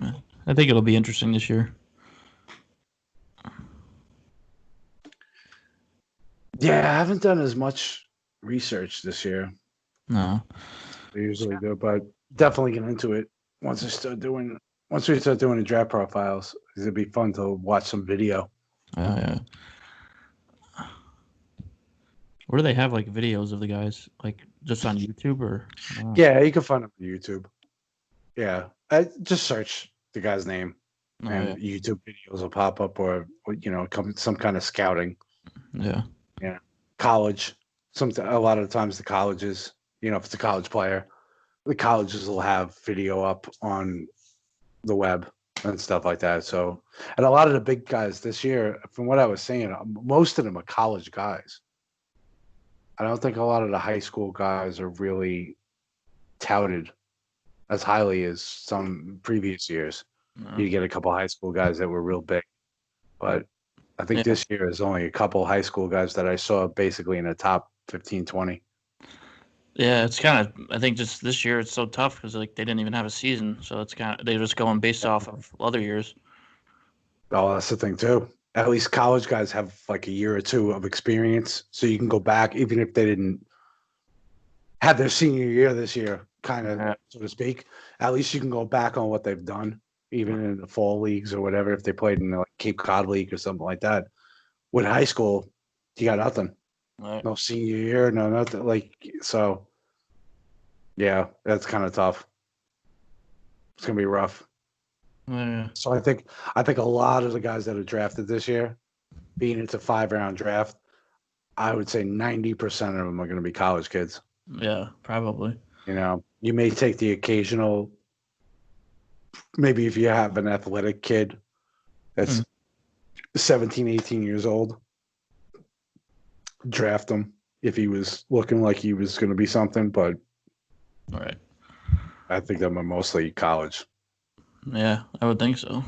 I think it'll be interesting this year. Yeah, I haven't done as much research this year. No. I usually do, but definitely get into it once we start doing the draft profiles. It'd be fun to watch some video. Yeah. Where do they have like videos of the guys? Like just on YouTube or? Yeah, you can find them on YouTube. Yeah, just search the guy's name, and YouTube videos will pop up, or some kind of scouting. Yeah. Yeah, college. A lot of the times the colleges, if it's a college player, the colleges will have video up on the web and stuff like that. So, and a lot of the big guys this year, from what I was saying, most of them are college guys. I don't think a lot of the high school guys are really touted as highly as some previous years. No. You get a couple high school guys that were real big, but I think this year is only a couple high school guys that I saw basically in the top 15, 20. Yeah, it's kind of. I think just this year it's so tough because like they didn't even have a season, so it's kind of they're just going based off of other years. Oh, that's the thing too. At least college guys have like a year or two of experience, so you can go back even if they didn't have their senior year this year, kind of so to speak. At least you can go back on what they've done, even in the fall leagues or whatever. If they played in the like, Cape Cod League or something like that. With high school, you got nothing. Right. No senior year, no nothing. Like so, yeah, that's kind of tough. It's gonna be rough. Yeah. So I think a lot of the guys that are drafted this year, being it's a 5-round draft, I would say 90% of them are going to be college kids. Yeah, probably. You may take the occasional, maybe if you have an athletic kid that's 17, 18 years old, draft him if he was looking like he was going to be something. But Right. I think them are mostly college. Yeah, I would think so.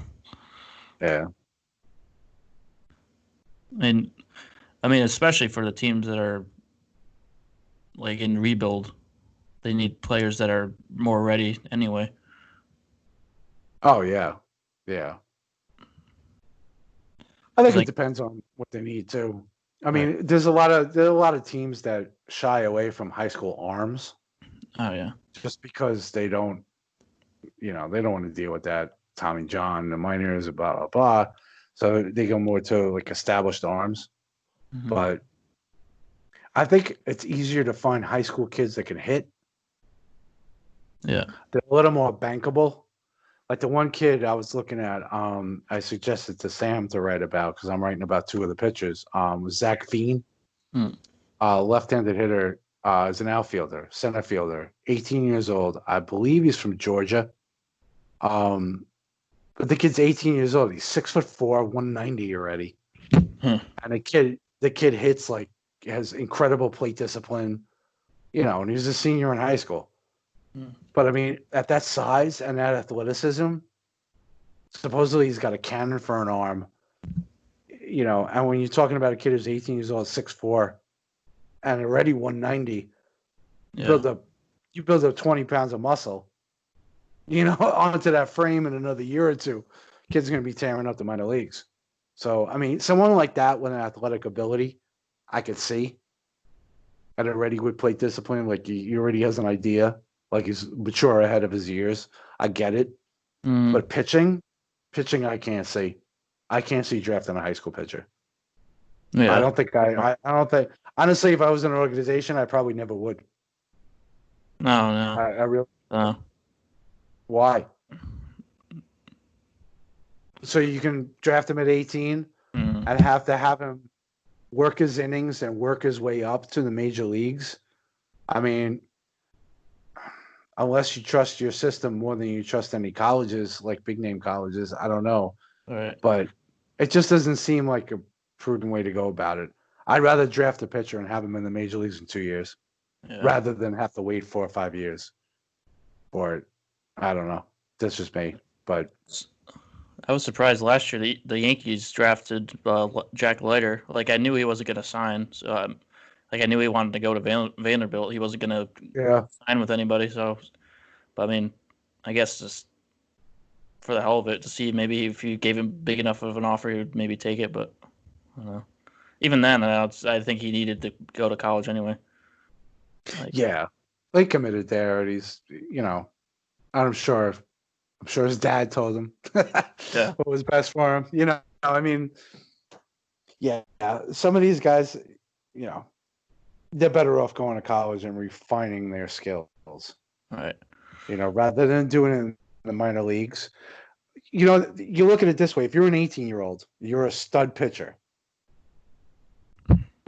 Yeah. I mean, especially for the teams that are like in rebuild, they need players that are more ready anyway. Oh yeah, yeah. I think Like- it depends on what they need too. I mean, there are a lot of teams that shy away from high school arms Oh yeah. just because they don't want to deal with that Tommy John, the minors, blah blah blah. So they go more to like established arms. Mhm. But I think it's easier to find high school kids that can hit. Yeah. They're a little more bankable. Like the one kid I was looking at, I suggested to Sam to write about because I'm writing about two of the pitchers. Was Zach Veen, left-handed hitter, is an outfielder, center fielder, 18 years old. I believe he's from Georgia. But the kid's 18 years old. He's 6'4", 190 already. And the kid hits like has incredible plate discipline, and he's a senior in high school. But I mean, at that size and that athleticism, supposedly he's got a cannon for an arm. And when you're talking about a kid who's 18 years old, 6'4", and already 190, you build up 20 pounds of muscle, onto that frame in another year or two, kid's going to be tearing up the minor leagues. So, I mean, someone like that with an athletic ability, I could see. And already with plate discipline, like he already has an idea, like he's mature ahead of his years. I get it. But pitching, I can't see. I can't see drafting a high school pitcher. Yeah. I don't think honestly, if I was in an organization, I probably never would. No. I really. No. Why? So you can draft him at 18 and have to have him work his innings and work his way up to the major leagues. I mean, unless you trust your system more than you trust any colleges, like big name colleges, I don't know. All right. But it just doesn't seem like a prudent way to go about it. I'd rather draft a pitcher and have him in the major leagues in 2 years rather than have to wait 4 or 5 years for it. I don't know. That's just me. But I was surprised last year the Yankees drafted Jack Leiter. Like I knew he wasn't going to sign. So like I knew he wanted to go to Vanderbilt. He wasn't going to sign with anybody. So, but I mean, I guess just for the hell of it to see maybe if you gave him big enough of an offer, he would maybe take it. But I don't know. Even then, I think he needed to go to college anyway. Like, yeah, they committed there. And he's, I'm sure his dad told him what was best for him. I mean, yeah, some of these guys, they're better off going to college and refining their skills. Right. Rather than doing it in the minor leagues. You look at it this way. If you're an 18-year-old, you're a stud pitcher.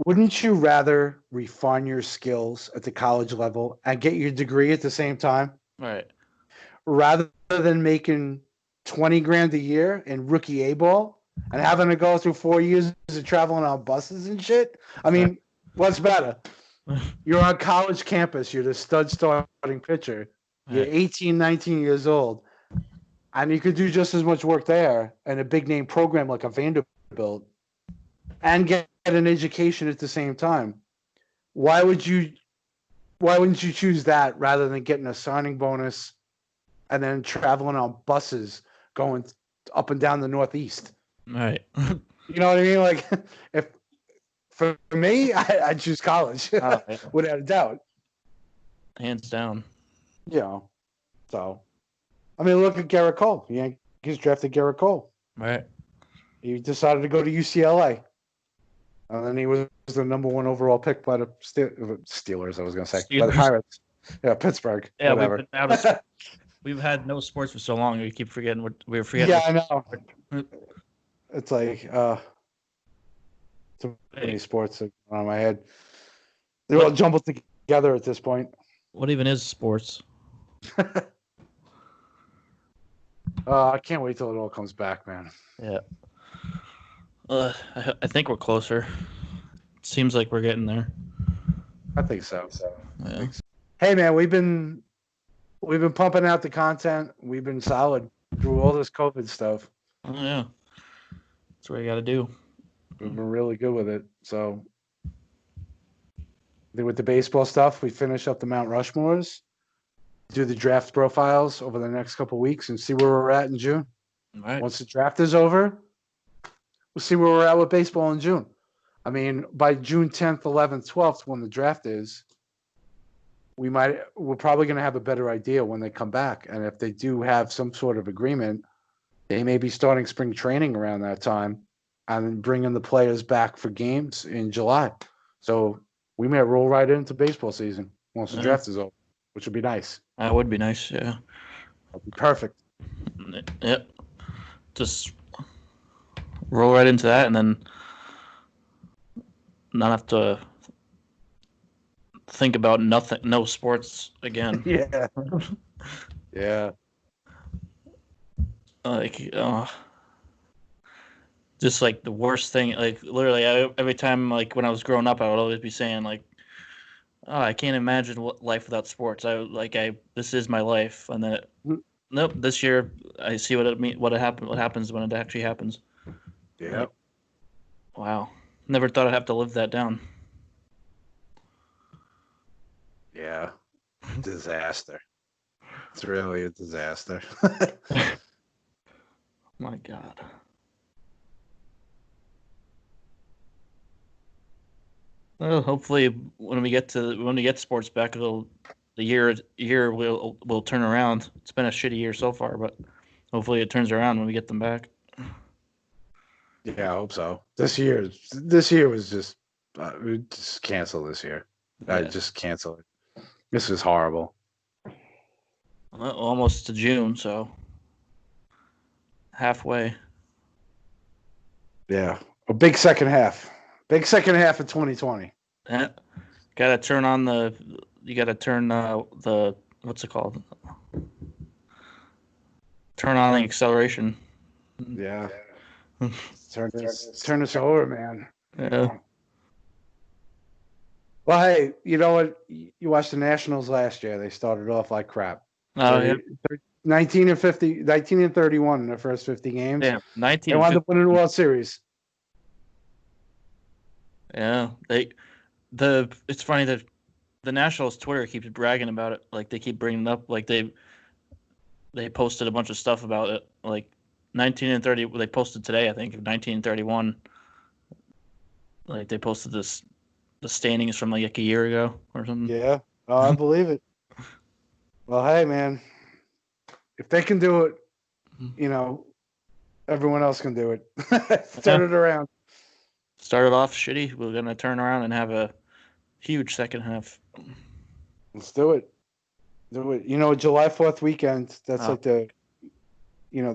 Wouldn't you rather refine your skills at the college level and get your degree at the same time? Right. Rather than making $20,000 a year in rookie A-ball and having to go through 4 years of traveling on buses and shit? I mean, what's better? You're on college campus. You're the stud starting pitcher. You're 18, 19 years old. And you could do just as much work there in a big-name program like a Vanderbilt and get an education at the same time. Why wouldn't you choose that rather than getting a signing bonus and then traveling on buses going up and down the Northeast? Right. You know what I mean? Like, if for me, I'd choose college without a doubt. Hands down. So, I mean, look at Garrett Cole. Yankees drafted Garrett Cole. Right. He decided to go to UCLA. And then he was the number 1 overall pick by the Steelers, I was going to say. By the Pirates. Yeah, Pittsburgh. Yeah, whatever. We've had no sports for so long. We keep forgetting we're forgetting. Yeah, I know. It's like too many sports on my head. They're all jumbled together at this point. What even is sports? I can't wait till it all comes back, man. Yeah. I think we're closer. It seems like we're getting there. I think so. Yeah. Hey, man, we've been pumping out the content. We've been solid through all this COVID stuff. Oh yeah, that's what you got to do. We've been really good with it. So, with the baseball stuff, we finish up the Mount Rushmores, do the draft profiles over the next couple of weeks, and see where we're at in June. All right. Once the draft is over, we'll see where we're at with baseball in June. I mean, by June 10th, 11th, 12th, when the draft is, we're probably going to have a better idea when they come back. And if they do have some sort of agreement, they may be starting spring training around that time and bringing the players back for games in July. So we may roll right into baseball season once the draft is over, which would be nice. That would be nice, yeah. That'd be perfect. Yep. Just roll right into that and then not have to think about no sports again. Yeah. Yeah. Like, just like the worst thing. Like literally, every time, like when I was growing up, I would always be saying like, "Oh, I can't imagine life without sports." This is my life, and then nope. This year, I see what it mean. What happens when it actually happens. Yeah. Like, wow. Never thought I'd have to live that down. Yeah. Disaster. It's really a disaster. My God. Well, hopefully, when we get sports back, the year will turn around. It's been a shitty year so far, but hopefully it turns around when we get them back. Yeah, I hope so. This year was just cancel this year. I just cancel it. This is horrible. Well, almost to June, so halfway. Yeah, a big second half. Big second half of 2020. Yeah. Got to turn on you got to turn the what's it called? Turn on the acceleration. Yeah. Turn this over, man. Yeah. Well, hey, you know what? You watched the Nationals last year. They started off like crap. Oh, yeah. 19 and 31 in their first 50 games. Yeah, 19. They wound up winning the World Series. Yeah, it's funny that the Nationals Twitter keeps bragging about it. Like they keep bringing it up. Like they posted a bunch of stuff about it. Like 19 and 30. They posted today, I think, 19 and 31. Like they posted the standings from like a year ago or something. Yeah, I believe it. Well, hey, man, if they can do it, everyone else can do it. Turn it around. Started off shitty. We're gonna turn around and have a huge second half. Let's do it. Do it. July 4th weekend. That's like the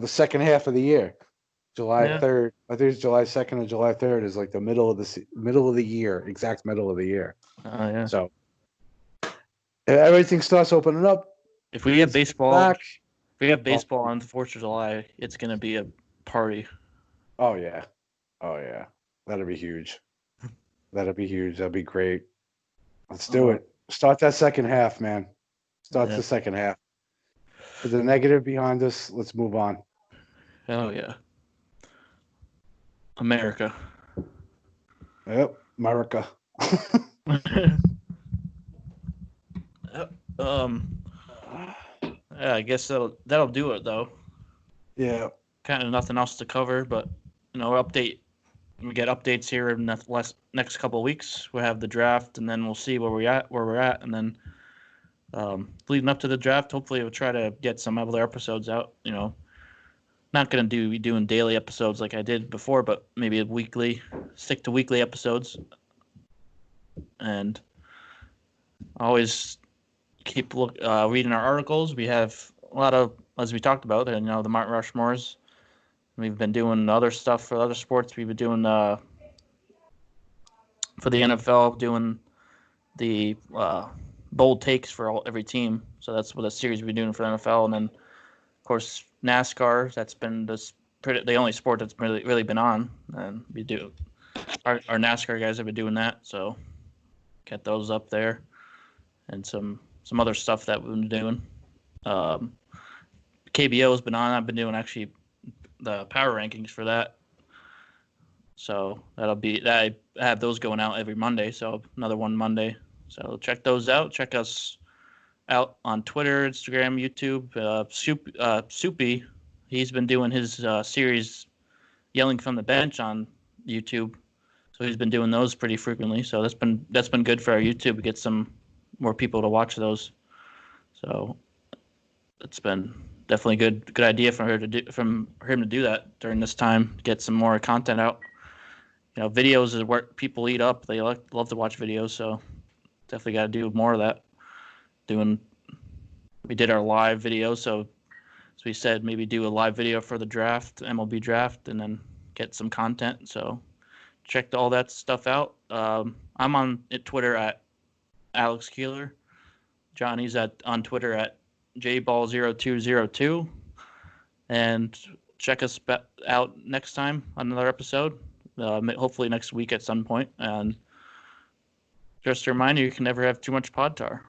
second half of the year. July 3rd. I think it's July 2nd and July 3rd is like the middle of the year, exact middle of the year. Oh yeah. So everything starts opening up. If we have baseball, on the 4th of July, it's gonna be a party. Oh yeah. That'll be huge. That'd be great. Let's do it. Start that second half, man. Start the second half. Put the negative behind us. Let's move on. Oh yeah. America. Yep, America. Yeah, I guess that'll do it though. Yeah. Kind of nothing else to cover, but update. We get updates here in the next couple of weeks. We'll have the draft, and then we'll see where we're at, and then leading up to the draft, hopefully we'll try to get some other episodes out. Not gonna be doing daily episodes like I did before, but maybe stick to weekly episodes, and always keep reading our articles. We have a lot of, as we talked about, the Mount Rushmores. We've been doing other stuff for other sports. We've been doing for the NFL, doing the bold takes for every team. So that's what a series we've been doing for the NFL, and then of course NASCAR. That's been the only sport that's really been on, and we do our NASCAR guys have been doing that. So get those up there, and some other stuff that we've been doing. KBO's been on. I've been doing actually the power rankings for that. So that'll be that. I have those going out every Monday. So another one Monday. So check those out. Check us out on Twitter, Instagram, YouTube. Soupy, he's been doing his series Yelling from the Bench on YouTube. So he's been doing those pretty frequently. So that's been good for our YouTube. We get some more people to watch those. So it's been definitely good idea for him to do that during this time. Get some more content out. Videos is what people eat up. They love to watch videos. So definitely got to do more of that. We did our live video. So as we said, maybe do a live video for the draft, MLB draft, and then get some content. So check all that stuff out. I'm on Twitter at Alex Kielar. Johnny's on Twitter at JBall0202. And check us out next time on another episode. Hopefully next week at some point. And just a reminder, you can never have too much pod tar.